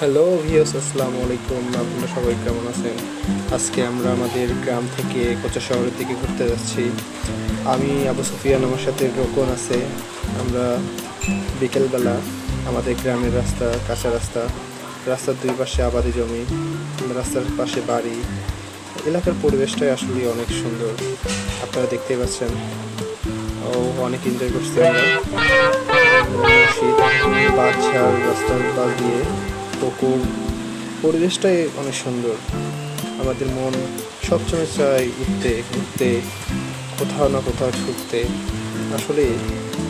Hello viewers, আসসালামু আলাইকুম। আপনারা সবাই কেমন আছেন? আজকে আমরা আমাদের গ্রাম থেকে কোচা শহরের দিকে ঘুরতে যাচ্ছি। আমি আবু সুফিয়ান, আমার সাথে রোকন আছে। আমরা বিকেলবেলা আমাদের গ্রামের রাস্তা, কাঁচা রাস্তা, রাস্তার দুই পাশে আবাদি জমি, রাস্তার পাশে বাড়ি। এলাকার পরিবেশটাই আসলে অনেক সুন্দর, আপনারা দেখতেই পাচ্ছেন। ও অনেক এনজয় করছি আমরা। শীত, বাদশার রাস্তার পাশ দিয়ে পুকুর, পরিবেশটাই অনেক সুন্দর। আমাদের মন সবসময় চায় উঠতে ঘুরতে, কোথাও না কোথাও ছুটতে। আসলে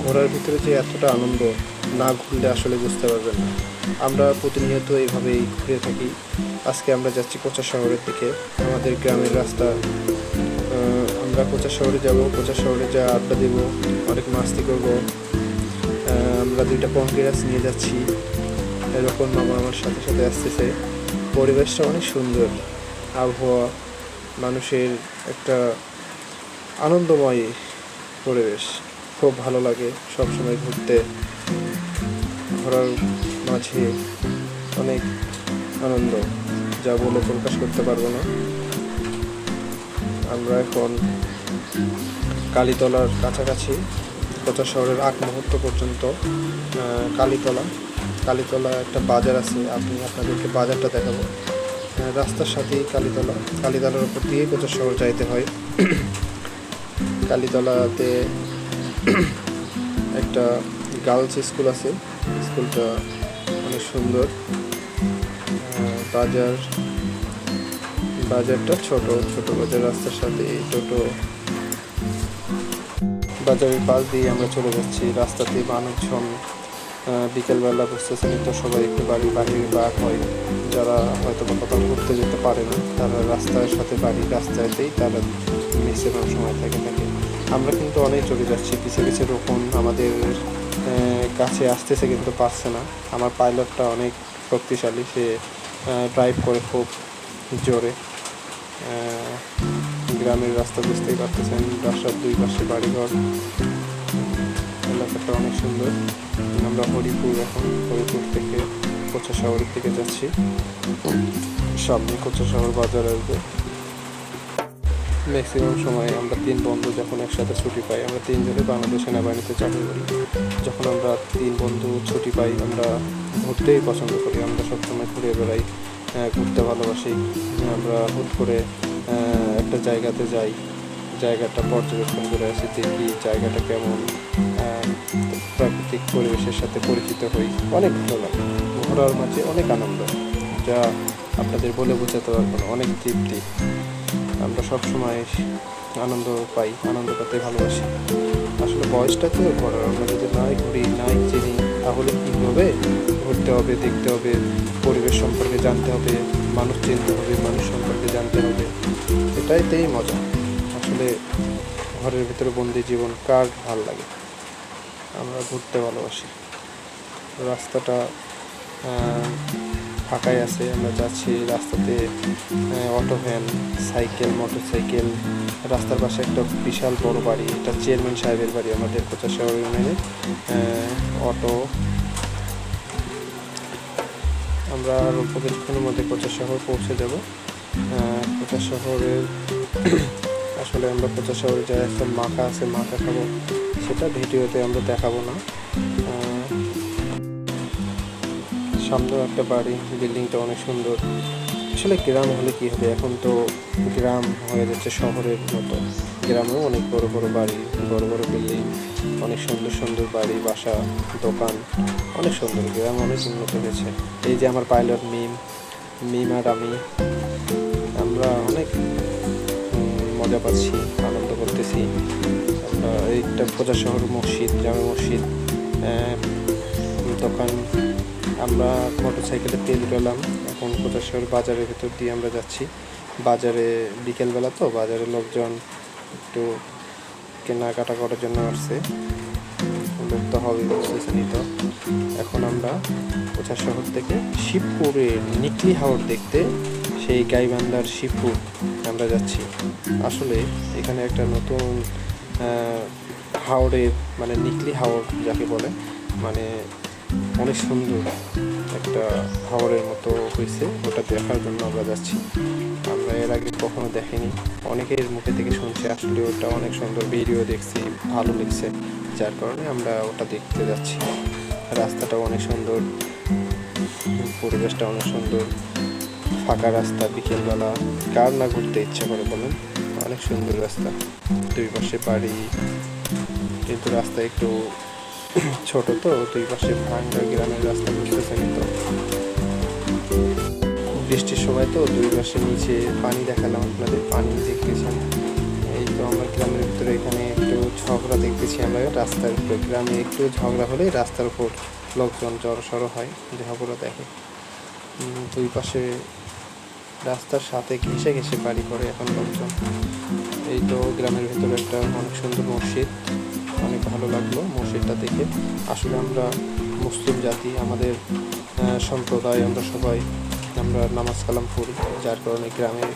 ঘোরার ভিতরে যে এতটা আনন্দ, না ঘুরলে আসলে বুঝতে পারবেন না। আমরা প্রতিনিয়ত এইভাবেই ঘুরে থাকি। আজকে আমরা যাচ্ছি কোচা শহরের দিকে, আমাদের গ্রামের রাস্তা। আমরা কোচা শহরে যাব, কোচা শহরে যা আড্ডা দেব, অনেক মাস্তি করব। আমরা দুইটা পঙ্কিরাজ নিয়ে যাচ্ছি, এরকম মামা আমার সাথে সাথে আসতেছে। পরিবেশটা অনেক সুন্দর, আবহাওয়া, মানুষের একটা আনন্দময় পরিবেশ। খুব ভালো লাগে সবসময় ঘুরতে। ঘোরার মাঝে অনেক আনন্দ, যা বলে প্রকাশ করতে পারবো না। আমরা এখন কালীতলার কাছাকাছি, কোচা শহরের আগ মুহূর্ত পর্যন্ত। কালীতলা একটা বাজার আছে, আপনাদেরকে বাজারটা দেখাবো। রাস্তার সাথেই কালীতলার উপর দিয়ে কোচা শহর যাইতে হয়। কালীতলাতে একটা গার্লস স্কুল আছে, স্কুলটা অনেক সুন্দর। বাজারটা ছোট বাজার, রাস্তার সাথে টোটো। বাজারের পাশ দিয়ে আমরা চলে যাচ্ছি। রাস্তাতে মানুষজন বিকেলবেলা বুঝতেছেন তো, সবাই একটু বাড়ির বাইরে বার হয়। যারা হয়তো বা কোথাও ঘুরতে যেতে পারে না, তারা রাস্তার সাথে বাড়ির রাস্তাতেই তারা ম্যাক্সিমাম সময় থাকে। আমরা কিন্তু অনেক চলে যাচ্ছি, পিছিয়ে পিছিয়ে রকম আমাদের কাছে আসতেছে কিন্তু পারছে না। আমার পাইলটটা অনেক শক্তিশালী, সে ড্রাইভ করে খুব জোরে। গ্রামের রাস্তা বুঝতেই পারতেছেন, রাস্তার দুই পাশে বাড়িঘর, এলাকাটা অনেক সুন্দর। আমরা হরিপুর থেকে কোচা শহরের দিকে যাচ্ছি। সামনে কোচা শহর বাজার আসবে। ম্যাক্সিমাম সময় আমরা তিন বন্ধু যখন একসাথে ছুটি পাই, আমরা তিনজনে বাংলাদেশ সেনাবাহিনীতে চাকরি করি। যখন আমরা তিন বন্ধু ছুটি পাই, আমরা ঘুরতেই পছন্দ করি। আমরা সবসময় ঘুরে বেড়াই, ঘুরতে ভালোবাসি। আমরা হুট করে একটা জায়গাতে যাই, জায়গাটা পর্যবেক্ষণ করে আসি, দেখি জায়গাটা কেমন, প্রাকৃতিক পরিবেশের সাথে পরিচিত হই। অনেক ভালো লাগে, ঘোরার মাঝে অনেক আনন্দ, যা আপনাদের বলে বোঝাতে পারবো না। অনেক তৃপ্তি, আমরা সবসময় আনন্দ পাই, আনন্দ করতে ভালোবাসি। আসলে বয়সটা তো ঘোরার, আমরা যদি নাই ঘুরি, নাই চিনি, তাহলে কী হবে? ঘুরতে হবে, দেখতে হবে, পরিবেশ সম্পর্কে জানতে হবে, মানুষ চিনতে হবে, মানুষ সম্পর্কে জানতে হবে। এটাইতেই মজা। আসলে ঘরের ভিতরে বন্দি জীবন কার ভাল লাগে? আমরা ঘুরতে ভালোবাসি। রাস্তাটা ফাঁকাই আছে, আমরা যাচ্ছি। রাস্তাতে অটো ভ্যান, সাইকেল, মোটরসাইকেল। রাস্তার পাশে একটা বিশাল বড় বাড়ি, এটা চেয়ারম্যান সাহেবের বাড়ি আমাদের কোচা শহর ইউনিয়নের। অটো। আমরা অল্প কিছুক্ষণের মধ্যে কোচা শহর পৌঁছে যাব। কোচা শহরের আসলে আমরা কোচা শহরে যাই, একটা মাখা আছে, মাখা খাবো। সেটা ভিডিওতে আমরা দেখাবো না। সামনেও একটা বাড়ি, বিল্ডিংটা অনেক সুন্দর। আসলে গ্রাম হলে কী হবে, এখন তো গ্রাম হয়ে যাচ্ছে শহরের মতো। গ্রামেও অনেক বড় বড় বাড়ি, বড় বড় বিল্ডিং, অনেক সুন্দর সুন্দর বাড়ি, বাসা, দোকান, অনেক সুন্দর। গ্রাম অনেক উন্নত হয়েছে। এই যে আমার পাইলট মিম আর আমরা অনেক মজা পাচ্ছি, আনন্দ করতেছি। আমরা এইটা কোচা শহর মসজিদ, জামে মসজিদ, দোকান। আমরা মোটরসাইকেলে তেল পেলাম। এখন কোচা শহর বাজারের ভেতর দিয়ে আমরা যাচ্ছি। বাজারে বিকেলবেলা তো, বাজারে লোকজন একটু কেনাকাটা করার জন্য আসছে। লোক তো হবে, বুঝতেছেনই তো। এখন আমরা কোচা শহর থেকে শিবপুরের নিকলি হাওর দেখতে, সেই গাইবান্ধার শিবপুর আমরা যাচ্ছি। আসলে এখানে একটা নতুন হাওরের, মানে নিকলি হাওর যাকে বলে, মানে অনেক সুন্দর একটা হাওরের মতো হয়েছে, ওটা দেখার জন্য আমরা যাচ্ছি। আমরা এর আগে কখনো দেখিনি, অনেকের মুখে থেকে শুনছি, আসলে ওটা অনেক সুন্দর, ভিডিও দেখছি, ভালো লাগছে, যার কারণে আমরা ওটা দেখতে যাচ্ছি। রাস্তাটাও অনেক সুন্দর, পরিবেশটা অনেক সুন্দর, ফাঁকা রাস্তা, বিকেলবেলা কার না ঘুরতে ইচ্ছা করে বলেন। অনেক সুন্দর রাস্তা, দুই পাশে বাড়ি, কিন্তু রাস্তা একটু ছোট, তো দুই পাশে ভাঙ্গা গ্রামের রাস্তা, বুঝতেছেন তো। বৃষ্টির সময় তো দুই পাশে নিচে পানি দেখালাম আপনাদের, পানি দেখতেছেন। এই তো আমার গ্রামের ভিতরে এখানে একটু ঝগড়া দেখতেছি আমরা রাস্তার উপরে। গ্রামে একটু ঝগড়া হলে রাস্তার উপর লোকজন জড়সড় হয়, ঝগড়া দেখে। দুই পাশে রাস্তার সাথে ঘেঁষে ঘেঁষে বাড়ি করে এখন লোকজন। এই তো গ্রামের ভিতরে একটা অনেক সুন্দর মসজিদ, অনেক ভালো লাগলো মসজিদটা দেখে। আসলে আমরা মুসলিম জাতি, আমাদের সম্প্রদায়, আমরা নামাজ কালাম পড়ি, যার কারণে গ্রামের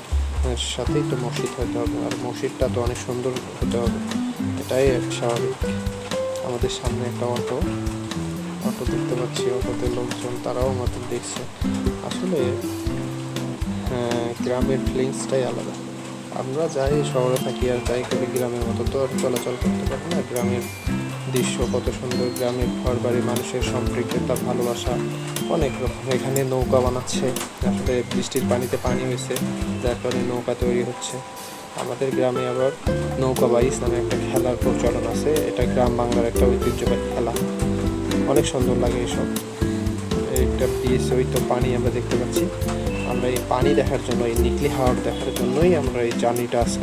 সাথেই তো মসজিদ হতে হবে, আর মসজিদটা তো অনেক সুন্দর হতে হবে, এটাই স্বাভাবিক। আমাদের সামনে একটা অটো দেখতে পাচ্ছি, অটোতে লোকজন, তারাও আমাদের দেখছে। আসলে গ্রামের ফিলিংসটাই আলাদা। আমরা যাই শহরে থাকি আর যাই করি, গ্রামের মতো তো আর চলাচল করতে পারি না। গ্রামের দৃশ্য কত সুন্দর, গ্রামের ঘর বাড়ি, মানুষের সম্পৃক্ততা, ভালোবাসা অনেক রকম। এখানে নৌকা বানাচ্ছে, আসলে বৃষ্টির পানিতে পানি হয়েছে, যার কারণে নৌকা তৈরি হচ্ছে। আমাদের গ্রামে আবার নৌকা বাইচ নামে একটা খেলার প্রচলন আছে, এটা গ্রাম বাংলার একটা ঐতিহ্যবাহী খেলা, অনেক সুন্দর লাগে এসব। একটা ব্রিজ, ওই তো পানি আমরা দেখতে পাচ্ছি। আমরা এই পানি দেখার জন্য, এই নিকলি হাওর দেখার জন্যই আমরা এই জার্নিটা আজকে